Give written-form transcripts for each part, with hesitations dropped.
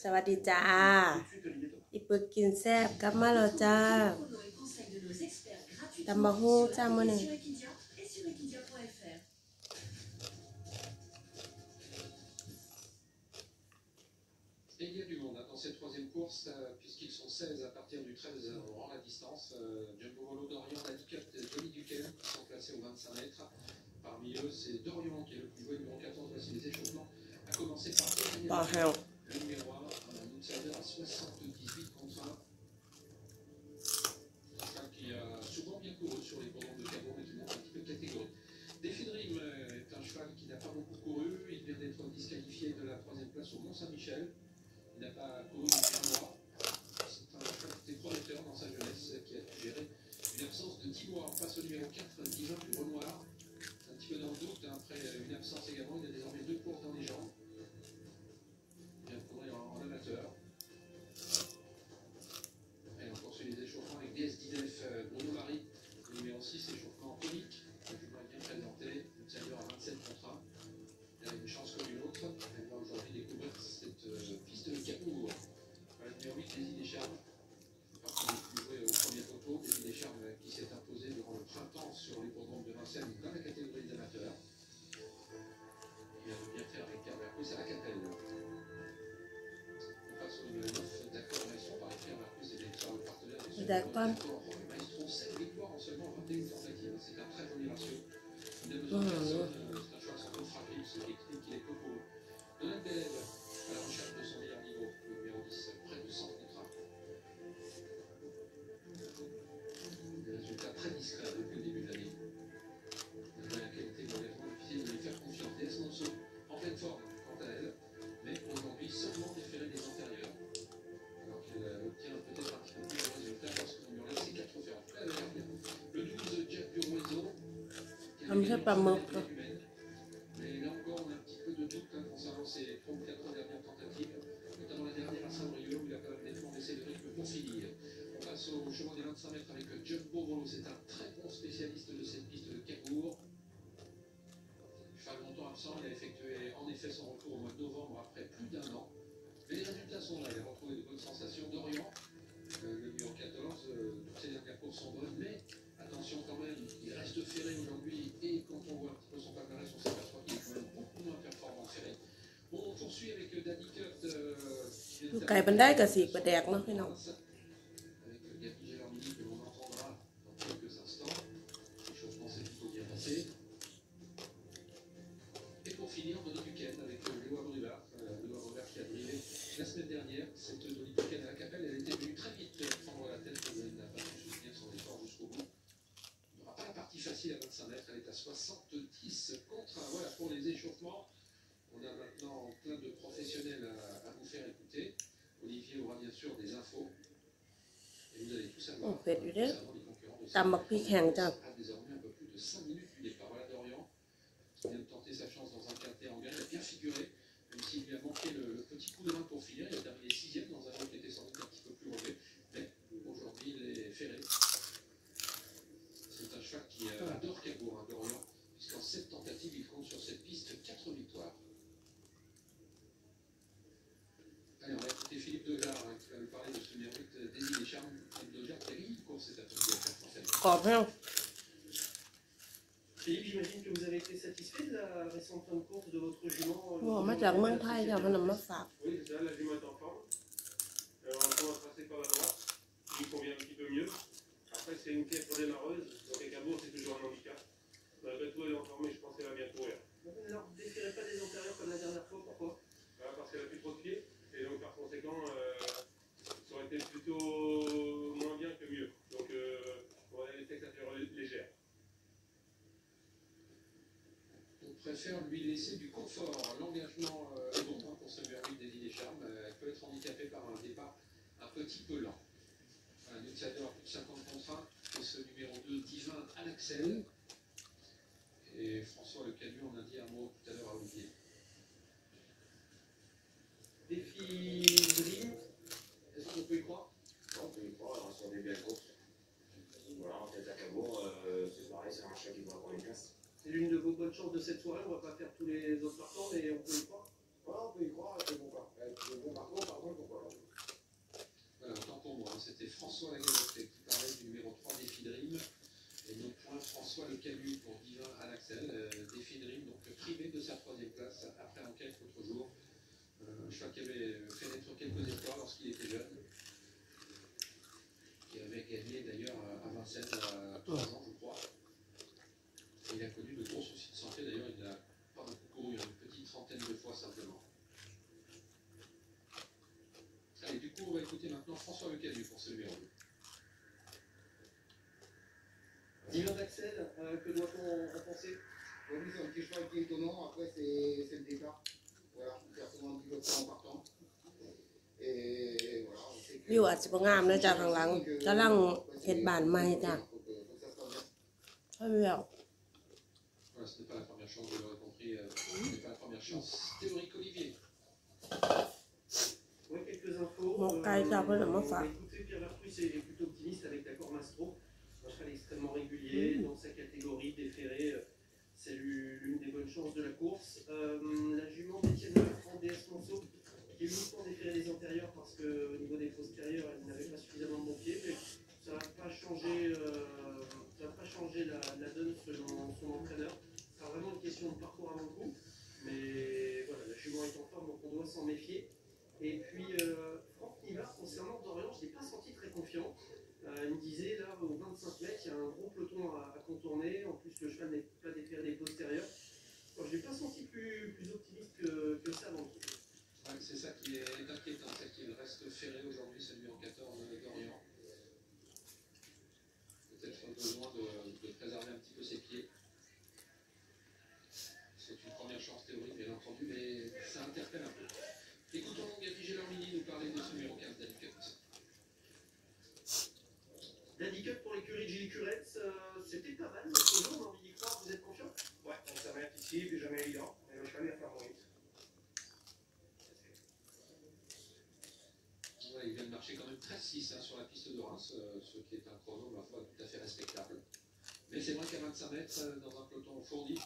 สวัสดีจ้าอีปึกกินแซ่บกลับมาแล้วจ้าตำบักหุ่งจ้ามื้อนี้Et il y a du monde dans cette troisième course, puisqu'ils sont 16 à partir du 13, on rend la distance. Jumbo Volo, Dorian, Nadicut et Johnny Duquel qui sont classés aux 25 mètres. Parmi eux, c'est Dorian qui est le plus beau, numéro 14. Voici les échauffements. A commencer par le numéro 1, un outsider à 78 contre 1. Qui a souvent bien couru sur les bords de Cabourg, mais qui monte un petit peu de catégorie. Défi Dream est un cheval qui n'a pas beaucoup couru. Il vient d'être disqualifié de la troisième place au Mont-Saint-Michel. Il n'a pas couru depuis un mois. C'est un cheval qui était prometteur dans sa jeunesse, qui a géré une absence de 10 mois face au numéro 4, Divin du Renoir. Un petit peu dans le doute, après une absence également, il a désormais 2 courses dans les jambes. Il vient de courir en amateur. Et on poursuit les échauffements avec DS19, Bruno Marie, le numéro 6, échauffement tonique. Le jument est bien présenté, une chaleur à 27 contre 1. Il a une chance comme une autre. Elle va aujourd'hui découvrir cette piste de Cabourg. Le numéro 8, Daisy Descharmes. Partie des plus joués au premier photo. Daisy Descharmes qui s'est imposé durant le printemps sur l'hippodrome de Vincennes dans la catégorie des amateurs. Il vient de bien faire avec Carvercus à la Capelle. On passe au numéro 9, D'accord Maestro par Pierre Marcus et Victor, le partenaire de ce D'accord. Maestro, 7 victoires en seulement 21 tentatives. C'est un très joli ratio. Il n'a besoin de personne. C'est un choix sans doute fragile, ce qui explique qu'il est peu pour eux. Donald Delève à la recherche de son meilleur niveau, le numéro 10, près de 100 contrats. Des résultats très discrets depuis le début de l'année. La qualité de l'enlèvement, difficile de les faire confiance. DS Monceau, en pleine forme, quant à elle, mais aujourd'hui seulement déféré des antérieurs. Alors qu'elle obtient peut-être un petit peu plus de résultats parce qu'on lui enlève ses 4 féroces. Le 12, Jack Duroiseau. Comme ça, pas mort. Mais là encore, on a un petit peu de doute concernant ses 3 ou 4 dernières tentatives, notamment la dernière à Saint-Brieuc où il a quand même nettement baissé le rythme pour finir. On passe au chemin des 25 mètres avec Jumbo Volo. C'est un très bon spécialiste de cette piste de Cabourg. Cheval longtemps absent, il a effectué en effet son retour au mois de novembre après plus d'1 an. Mais les résultats sont là, il a retrouvé de bonnes sensations. Dorian, le numéro 14, toutes ses dernières courses sont bonnes, mais attention quand même, il reste ferré aujourd'hui et quand on voit un petit peu son palmarès, on s'aperçoit qu'il est quand même beaucoup moins performant ferré. Bon, on poursuit avec Daddy Cut. ไก่มันได้กับสีกระแดกเนาะพี่น้อง Avec Gabi Gelormini que l'on entendra dans quelques instants. L'échauffement s'est plutôt bien passé. Et pour finir, Donny Duquel avec Léo Bruvard. Léo Bruvard qui a drivé la semaine dernière. Cette Donny Duquel à la Capelle, elle était venue très vite prendre la tête, elle n'a pas pu soutenir son effort jusqu'au bout. Il n'y aura pas la partie facile à 25 mètres, elle est à 70 contre 1. Voilà pour les échauffements. On a maintenant plein de professionnels à vous faire écouter. Olivier aura bien sûr des infos. Et vous allez tout savoir. Concernant les concurrents de cette à désormais un peu plus de 5 minutes du départ. Voilà Dorian qui vient de tenter sa chance dans un quintet en gain. Il a bien figuré, même s'il lui a manqué le petit coup de main pour finir. Il a terminé 6e dans un rôle qui était sans doute un petit peu plus relevé. Mais aujourd'hui, il est ferré. C'est un cheval qui adore Cabourg, Dorian, puisqu'en 7 tentatives, il compte sur cette piste 4 victoires. Allez, on va écouter Philippe Dejar qui va nous parler de ce numéro 8, Daisy Descharmes. Philippe Dejar qui a gagné une course cet après-midi à 4 en fait. Philippe, j'imagine que vous avez été satisfait de la récente fin de course de votre jument. มาจากเมืองไทยจ้ะมันนำมาฝาก Oui, c'est ça, la jument est en forme. Alors, on va passer par la droite, qui lui convient un petit peu mieux. Après, c'est une pièce redémarreuse, donc à Cabourg, c'est toujours un handicap. Malgré tout, elle est en forme et je pense qu'elle va bien courir. Alors, ne déférez pas des antérieurs comme la dernière fois, pourquoi? Parce qu'elle a plus trop de pieds, et donc par conséquent, ça aurait été plutôt moins bien que mieux. Donc, on va laisser que ça fait légère. On préfère lui laisser du confort. L'engagement est bon pour ce numéro 8 Daisy Descharmes. Elle peut être handicapée par un départ un petit peu lent. Un outsider à plus de 50 contre 1. Et ce numéro 2, Divin à l'Axel. Et François Le Canu en a dit un mot tout à l'heure à Olivier. Défi Dream. Est-ce qu'on peut y croire? On peut y croire, on sort des belles courses. Voilà, en tête à Cabourg, c'est pareil, c'est un chat qui va avoir une place. C'est l'une de vos bonnes chances de cette soirée, on ne va pas faire tous les autres partants, mais on peut y croire. Voilà, on peut y croire avec le bon parcours. Par contre, 3 ans, je crois. Et il a connu de gros soucis de santé. D'ailleurs, il n'a pas beaucoup couru, une petite trentaine de fois simplement. Allez, du coup, on va écouter maintenant François Lecanu pour ce numéro 2. Dylan d'Axel, que doit-on en penser? Oui, c'est un petit cheval qui est étonnant. Après, c'est le départ. Voilà, il perd souvent un petit peu de temps en partant. Et voilà, on sait que... วิวอาจจะบ่งามนะจ้ะข้างหลังกำลังเฮ็ดบ้านใหม่จ้ะ Faut que ça se passe bien. ใช่แล้ว Voilà, ce n'est pas la première chance, vous l'aurez compris, ce n'est pas la première chance théorique Olivier. Oui, quelques infos. Bon, Kyle, après, le mot fa. Écoutez, Pierre Vertus est plutôt optimiste avec l'accord Mastro. Un cheval extrêmement régulier dans sa catégorie déféré. C'est l'une des bonnes chances de la course. La jument d'Étienne Lefranc, DS Monceau, qui est uniquement déféré des antérieurs parce qu'au niveau des postérieurs, elle n'avait pas suffisamment de bon pied. Mais ça n'a pas changé, la donne selon son entraîneur. C'est vraiment une question de parcours avant le coup. Mais voilà, la jument est en forme, donc on doit s'en méfier. Et puis, Franck Nivard, concernant Dorian, je ne l'ai pas senti très confiant. Il me disait, là, aux 25 mètres, il y a un gros peloton à contourner. En plus, le cheval n'est pas déféré des postérieurs. Bon, je ne l'ai pas senti plus optimiste que ça dans le truc. Ouais, c'est ça qui est inquiétant, c'est qu'il reste ferré aujourd'hui, celui en 14 d'Orient. Peut-être besoin de préserver un petit peu ses pieds. C'est une première chance théorique, bien entendu, mais ça interpelle un peu. Écoutons Gabi Gelormini nous parler de ce numéro 15 d'Andy Cut. L'Andy Cut pour l'écurie de Gilles Curetz, c'était pas mal. L'autre jour, on a envie d'y croire, vous êtes confiant? Ouais, donc ça va être ici, puis jamais évident. Et le cheval est favorite. Ouais, il vient de marcher quand même 13-6 hein, sur la piste de Reims, ce qui est un chrono, ma foi, tout à fait respectable. Mais c'est vrai qu'à 25 mètres, dans un peloton fourni,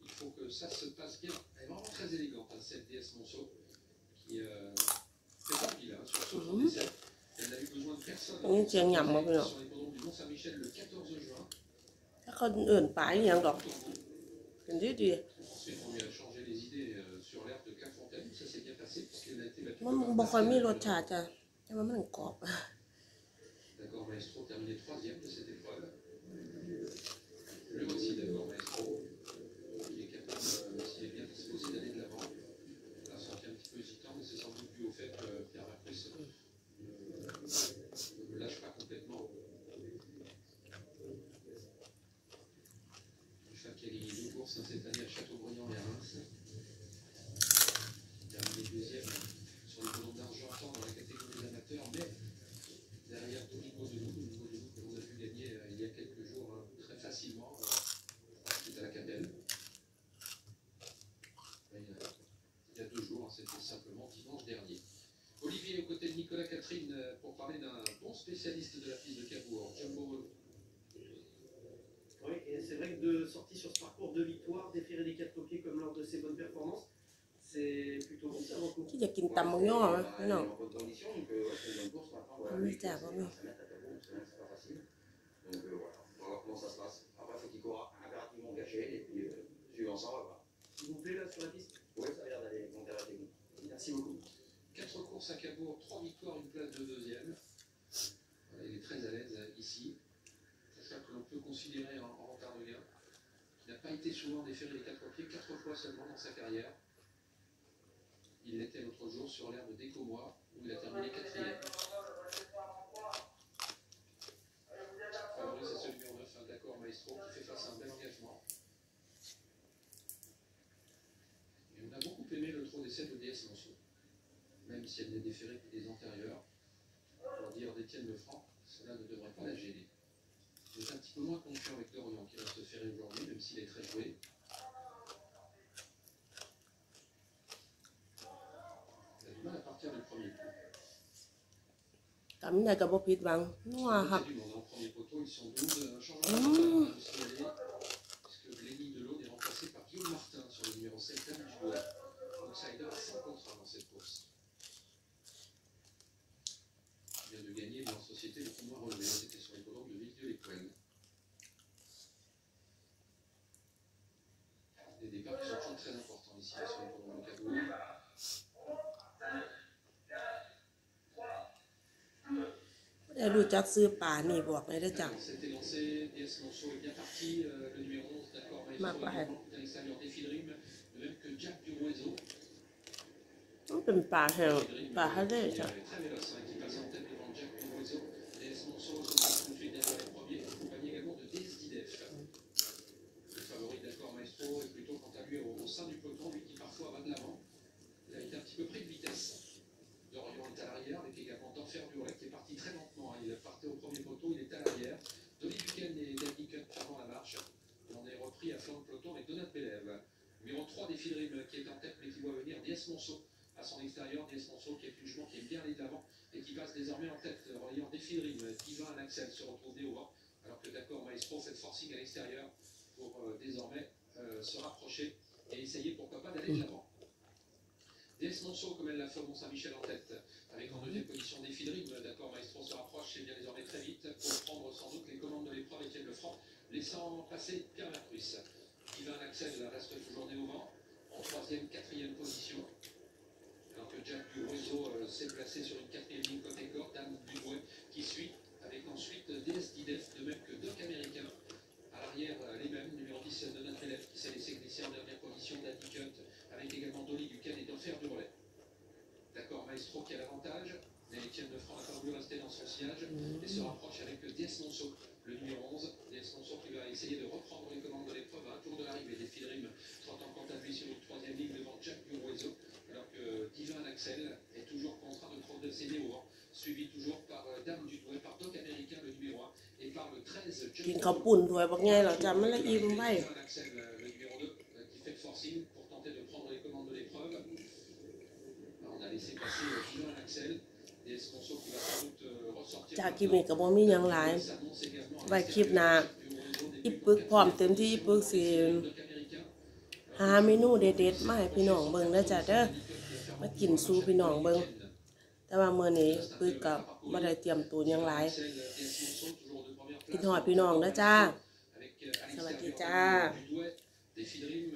il faut que ça se passe bien. Elle est vraiment très élégante, hein, cette DS Monceau, qui fait pas pile hein, sur 77. Elle n'a eu besoin de personne. Những chuyện nhầm mà bây giờ. Sur l'hippodrome du Mont-Saint-Michel le 14 juin. ถ้าคนอื่นไปอย่างดอก เป็นดีดี Ensuite, on lui a changé les idées sur l'air de Clairefontaine. Ça s'est bien passé, puisqu'elle a été battue. มันบ่ค่อยมีรสชาติจ้ะแต่ว่ามันกรอบ D'accord, Maestro terminé 3e de cette épreuve. Le voici d'accord, Maestro, qui est capable, s'il est bien disposé, d'aller de l'avant. On a senti un petit peu hésitant, mais c'est sans doute dû au fait que Pierre Vertus ne le lâche pas complètement. Le cheval qui a gagné 2 courses hein, cette année à Châteaubriand et à Reims. Terminé 2e sur le ballon d'Argentan dans la catégorie amateurs, mais derrière tout niveau de nous que l'on a vu gagner il y a quelques jours hein, très facilement, c'était à la Capelle. Il y a 2 jours, hein, c'était simplement dimanche dernier. Olivier, aux côtés de Nicolas Catherine, pour parler d'un bon spécialiste de la piste de Cabourg, Jumbo Volo. Oui, et c'est vrai que de sortie sur ce parcours de victoire, déférer des 4 copiers comme lors de ses bonnes performances, c'est plutôt bon ça avant le coup. ที่อยากกินตำบักย่อไหมพี่น้อง En bonne condition, donc ouais, c'est une bonne course maintenant. Voilà, Oui, les c'est courses, bon, oui. ça met à Cabourg, c'est pas facile. Donc voilà, on va voir comment ça se passe. Après, il faut qu'il court impérativement caché, et puis suivant ça, on va voir. S'il vous plaît, là, sur la piste. Oui, ça a l'air d'aller monter à la technique. Merci beaucoup. 4 courses à Cabourg, 3 victoires, une place de 2e. Voilà, il est très à l'aise ici. C'est ça que l'on peut considérer en retard de gain. Il n'a pas été souvent déféré les 4 pieds, 4 fois seulement dans sa carrière. Il l'était l'autre jour sur l'ère de Décomois, où il a terminé 4e. Favori, c'est ce numéro 9, hein, d'accord, Maestro, qui fait face à un bel engagement. Et on a beaucoup aimé le trot d'essai de DS Monceau. Même si elle n'est déférée que des antérieurs, pour dire d'Étienne Lefranc, cela ne devrait pas la gêner. Je suis un petit peu moins confiant avec Dorian qui reste ferré aujourd'hui, même s'il est très joué. Il a du mal à partir du premier coup. ตำได้กับบ่ผิดหวังนัว Il y ครั a บ du monde en premier poteau, ils sont 12. Un changement de signaler, puisque Glenny Delaude est remplacé par Guillaume Martin sur le numéro 7, David Dubois. Outsider à 5 contre 1 dans cette course. Il vient de gagner dans la société le tournoi relevé, c'était sur les colons de Villedieu-les-Poêles. Des départs qui sont toujours très importants ici sur les colons de Cabourg. ได้รู้จักซื้อป่านี่บอกเลยได้อจ้ะ C'était lancé, DS Monceau est bien parti, le numéro 11, d'accord, Marc Maestro Barret. à l'extérieur des Fidrim, de même que Jack Duroiseau. มันเป็นป่าแห้งป่าทะเลจ้ะ Très véloce, hein, qui passe en tête devant Jack Duroiseau. DS Monceau se passe tout de suite derrière les premiers, accompagné également de DS Didef. Le favori, d'accord, Maestro est plutôt quant à lui au sein du peloton, lui qui parfois va de l'avant. Il a été un petit peu pris de vitesse. Dorion est à l'arrière, avec également Denfer Duret qui est parti très lentement. Il partait au premier poteau, il est à l'arrière. Dolly Buchan et Danny Cut avant la marche. Et on est repris à flanc de peloton avec Donat Belev. Numéro 3 des Fidrim qui est en tête mais qui voit venir DS Monceau à son extérieur. DS Monceau qui est une jument qui est bien allé de l'avant et qui passe désormais en tête, relayant des Fidrim. Divin et Axel se retrouvent au vent. Alors que d'accord, Maestro fait le forcing à l'extérieur pour désormais se rapprocher et essayer pourquoi pas d'aller de l'avant. DS Monceau, comme elle l'a fait au Mont-Saint-Michel en tête, avec en deuxième position des Fidrim. D'accord, Maestro se rapproche et bien désormais très vite pour prendre sans doute les commandes de l'épreuve Étienne Lefranc, laissant passer Pierre Mercrus. Divin Axel reste toujours né au vent, en troisième, quatrième position. Alors que Jack Duroiseau s'est placé sur une quatrième ligne côté corde, Dame Dubouet qui suit, avec ensuite DS Didef, de même que Doc Américain. À l'arrière, les mêmes, numéro 10 de notre élève qui s'est laissé glisser en dernière position, Danny Cut, avec également Dolly Buchan et Denfer Duret. D'accord, Maestro qui a l'avantage, mais Étienne Lefranc n'a pas voulu rester dans son sillage et se rapproche avec DS Monceau, le numéro 11. DS Monceau qui va essayer de reprendre les commandes de l'épreuve à un tour de l'arrivée. Des Fidrim trottant quant à lui sur une troisième ligne devant Jack Duroiseau, alors que Divin Axel est toujours contraint de progresser au vent, suivi toujours par Dame du Douai, par Doc Américain, le numéro 1, et par le 13 Jack กินข้าวปุ่นถ้วยบักใหญ่แล้วจ้ะมันละอิ่มไว้ Divin Axel, le numéro 2, qui fait le forcing pour tenter de prendre les commandes de l'épreuve. On a laissé passer Divin Axel, des Monceau qui va sans doute ressortir. จากคลิปนี้ก็บ่มีหยังหลายไว้คลิปหน้าอีปึกพร้อมเต็มที่อีปึกสิหาเมนูเด็ดๆมาให้พี่น้องเบิ่งเด้อจ้ะเด้อมากินสู่พี่น้องเบิ่งแต่ว่ามื้อนี้ปึกก็บ่ได้เตรียมตัวหยังหลายคิดฮอดพี่น้องเด้อจ้าสวัสดีจ้า Des Fidrim